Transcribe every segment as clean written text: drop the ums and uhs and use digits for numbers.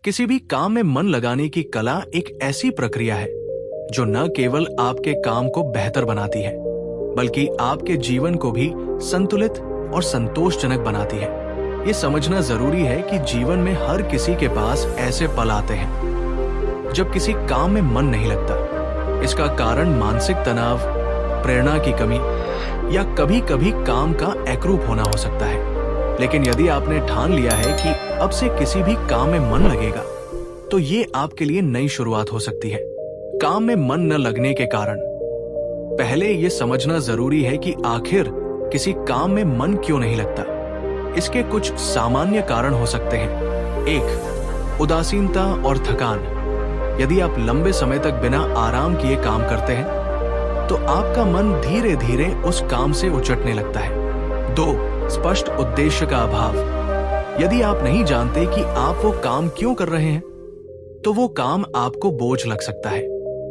किसी भी काम में मन लगाने की कला एक ऐसी प्रक्रिया है जो न केवल आपके काम को बेहतर बनाती है, बल्कि आपके जीवन को भी संतुलित और संतोषजनक बनाती है। ये समझना जरूरी है कि जीवन में हर किसी के पास ऐसे पल आते हैं जब किसी काम में मन नहीं लगता। इसका कारण मानसिक तनाव, प्रेरणा की कमी या कभी कभी काम का एकरूप होना हो सकता है। लेकिन यदि आपने ठान लिया है कि अब से किसी भी काम में मन लगेगा, तो ये आपके लिए नई शुरुआत हो सकती है। काम में मन न लगने के कारण पहले ये समझना जरूरी है कि आखिर किसी काम में मन क्यों नहीं लगता। इसके कुछ सामान्य कारण हो सकते हैं। 1. उदासीनता और थकान। यदि आप लंबे समय तक बिना आराम किए काम करते हैं, तो आपका मन धीरे धीरे उस काम से उचटने लगता है। 2. स्पष्ट उद्देश्य का अभाव। यदि आप नहीं जानते कि आप वो काम क्यों कर रहे हैं, तो वो काम आपको बोझ लग सकता है।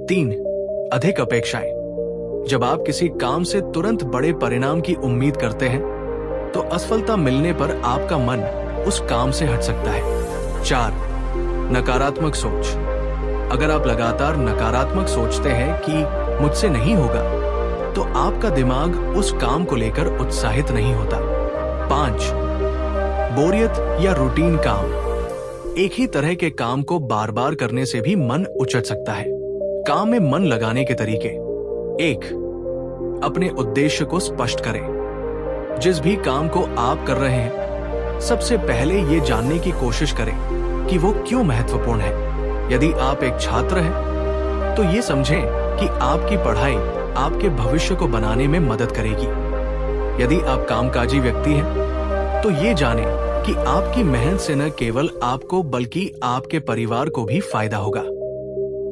3. अधिक अपेक्षाएं। जब आप किसी काम से तुरंत बड़े परिणाम की उम्मीद करते हैं, तो असफलता मिलने पर आपका मन उस काम से हट सकता है। 4. नकारात्मक सोच। अगर आप लगातार नकारात्मक सोचते हैं कि मुझसे नहीं होगा, तो आपका दिमाग उस काम को लेकर उत्साहित नहीं होता। 5. बोरियत या रूटीन काम। एक ही तरह के काम को बार बार करने से भी मन उचट सकता है। काम में मन लगाने के तरीके। 1. अपने उद्देश्य को स्पष्ट करें। जिस भी काम को आप कर रहे हैं, सबसे पहले ये जानने की कोशिश करें कि वो क्यों महत्वपूर्ण है। यदि आप एक छात्र हैं, तो ये समझें कि आपकी पढ़ाई आपके भविष्य को बनाने में मदद करेगी। यदि आप कामकाजी व्यक्ति हैं, तो ये जानें कि आपकी मेहनत से न केवल आपको बल्कि आपके परिवार को भी फायदा होगा।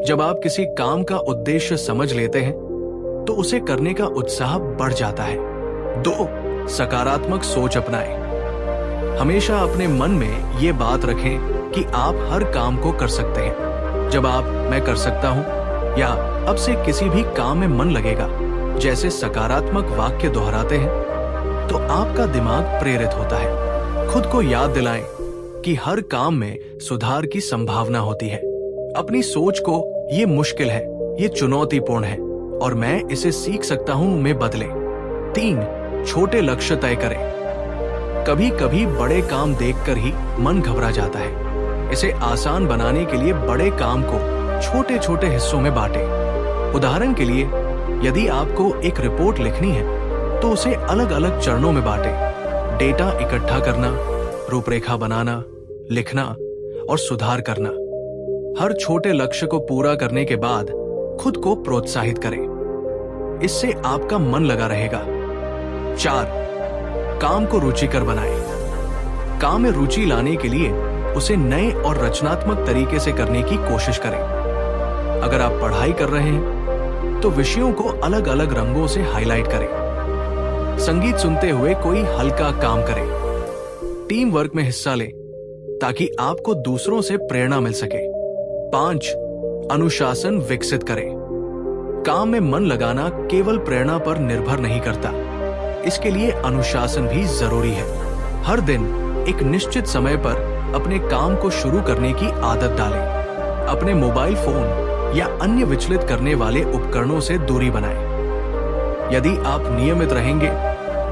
जब आप किसी काम का उद्देश्य समझ लेते हैं, तो उसे करने का उत्साह बढ़ जाता है। 2. सकारात्मक सोच अपनाएं। हमेशा अपने मन में ये बात रखें कि आप हर काम को कर सकते हैं। जब आप मैं कर सकता हूं या अब से किसी भी काम में मन लगेगा जैसे सकारात्मक वाक्य दोहराते हैं, तो आपका दिमाग प्रेरित होता है। खुद को याद दिलाएं कि हर काम में सुधार की संभावना होती है। अपनी सोच को ये मुश्किल है, ये चुनौतीपूर्ण है और मैं इसे सीख सकता हूं में बदले। 3. छोटे लक्ष्य तय करें। कभी कभी बड़े काम देखकर ही मन घबरा जाता है। इसे आसान बनाने के लिए बड़े काम को छोटे छोटे हिस्सों में बांटें। उदाहरण के लिए, यदि आपको एक रिपोर्ट लिखनी है, तो उसे अलग अलग चरणों में बांटें। डेटा इकट्ठा करना, रूपरेखा बनाना, लिखना और सुधार करना। हर छोटे लक्ष्य को पूरा करने के बाद खुद को प्रोत्साहित करें। इससे आपका मन लगा रहेगा। 4. काम को रुचिकर बनाएं। काम में रुचि लाने के लिए उसे नए और रचनात्मक तरीके से करने की कोशिश करें। अगर आप पढ़ाई कर रहे हैं, तो विषयों को अलग अलग रंगों से हाईलाइट करें। संगीत सुनते हुए कोई हल्का काम करें। टीम वर्क में हिस्सा लें ताकि आपको दूसरों से प्रेरणा मिल सके। 5. अनुशासन विकसित करें। काम में मन लगाना केवल प्रेरणा पर निर्भर नहीं करता, इसके लिए अनुशासन भी जरूरी है। हर दिन एक निश्चित समय पर अपने काम को शुरू करने की आदत डालें। अपने मोबाइल फोन या अन्य विचलित करने वाले उपकरणों से दूरी बनाएं। यदि आप नियमित रहेंगे,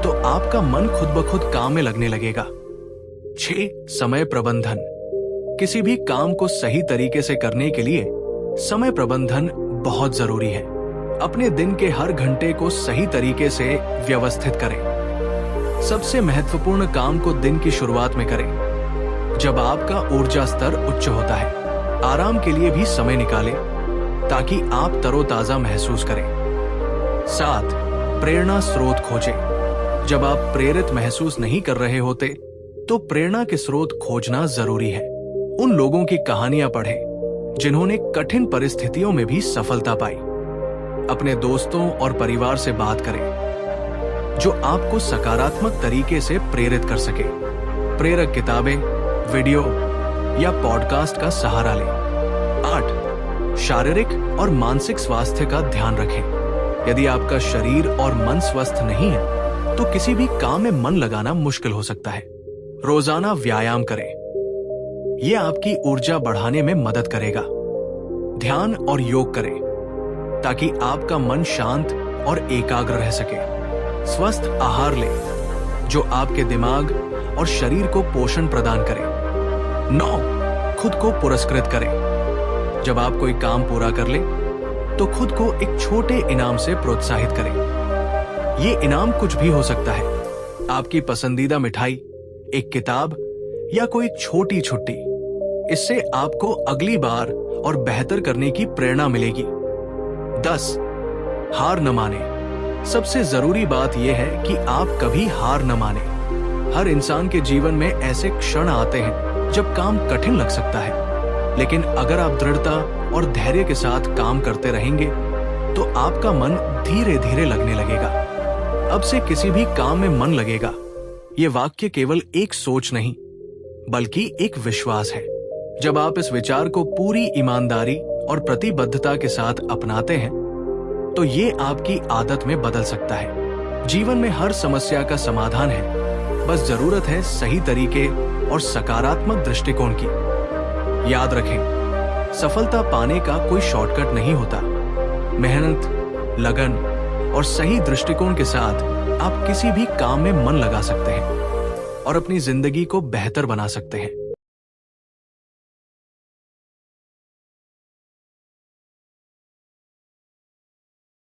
तो आपका मन खुद ब खुद काम में लगने लगेगा। 6. समय प्रबंधन। किसी भी काम को सही तरीके से करने के लिए समय प्रबंधन बहुत जरूरी है। अपने दिन के हर घंटे को सही तरीके से व्यवस्थित करें। सबसे महत्वपूर्ण काम को दिन की शुरुआत में करें, जब आपका ऊर्जा स्तर उच्च होता है। आराम के लिए भी समय निकालें ताकि आप तरोताजा महसूस करें। 7. प्रेरणा स्रोत खोजें। जब आप प्रेरित महसूस नहीं कर रहे होते, तो प्रेरणा के स्रोत खोजना जरूरी है। उन लोगों की कहानियां पढ़ें जिन्होंने कठिन परिस्थितियों में भी सफलता पाई। अपने दोस्तों और परिवार से बात करें जो आपको सकारात्मक तरीके से प्रेरित कर सके। प्रेरक किताबें, वीडियो या पॉडकास्ट का सहारा लें। 8. शारीरिक और मानसिक स्वास्थ्य का ध्यान रखें। यदि आपका शरीर और मन स्वस्थ नहीं है, तो किसी भी काम में मन लगाना मुश्किल हो सकता है। रोजाना व्यायाम करें। ये आपकी ऊर्जा बढ़ाने में मदद करेगा। ध्यान और योग करें ताकि आपका मन शांत और एकाग्र रह सके। स्वस्थ आहार लें जो आपके दिमाग और शरीर को पोषण प्रदान करे। 9. खुद को पुरस्कृत करें। जब आप कोई काम पूरा कर ले तो खुद को एक छोटे इनाम से प्रोत्साहित करें। ये इनाम कुछ भी हो सकता है, आपकी पसंदीदा मिठाई, एक किताब या कोई छोटी छुट्टी। इससे आपको अगली बार और बेहतर करने की प्रेरणा मिलेगी। 10. हार न माने। सबसे जरूरी बात यह है कि आप कभी हार न माने। हर इंसान के जीवन में ऐसे क्षण आते हैं जब काम कठिन लग सकता है, लेकिन अगर आप दृढ़ता और धैर्य के साथ काम करते रहेंगे तो आपका मन धीरे धीरे लगने लगेगा। अब से किसी भी काम में मन लगेगा, ये वाक्य केवल एक सोच नहीं बल्कि एक विश्वास है। जब आप इस विचार को पूरी ईमानदारी और प्रतिबद्धता के साथ अपनाते हैं तो ये आपकी आदत में बदल सकता है। जीवन में हर समस्या का समाधान है, बस जरूरत है सही तरीके और सकारात्मक दृष्टिकोण की। याद रखें, सफलता पाने का कोई शॉर्टकट नहीं होता। मेहनत, लगन और सही दृष्टिकोण के साथ आप किसी भी काम में मन लगा सकते हैं और अपनी जिंदगी को बेहतर बना सकते हैं।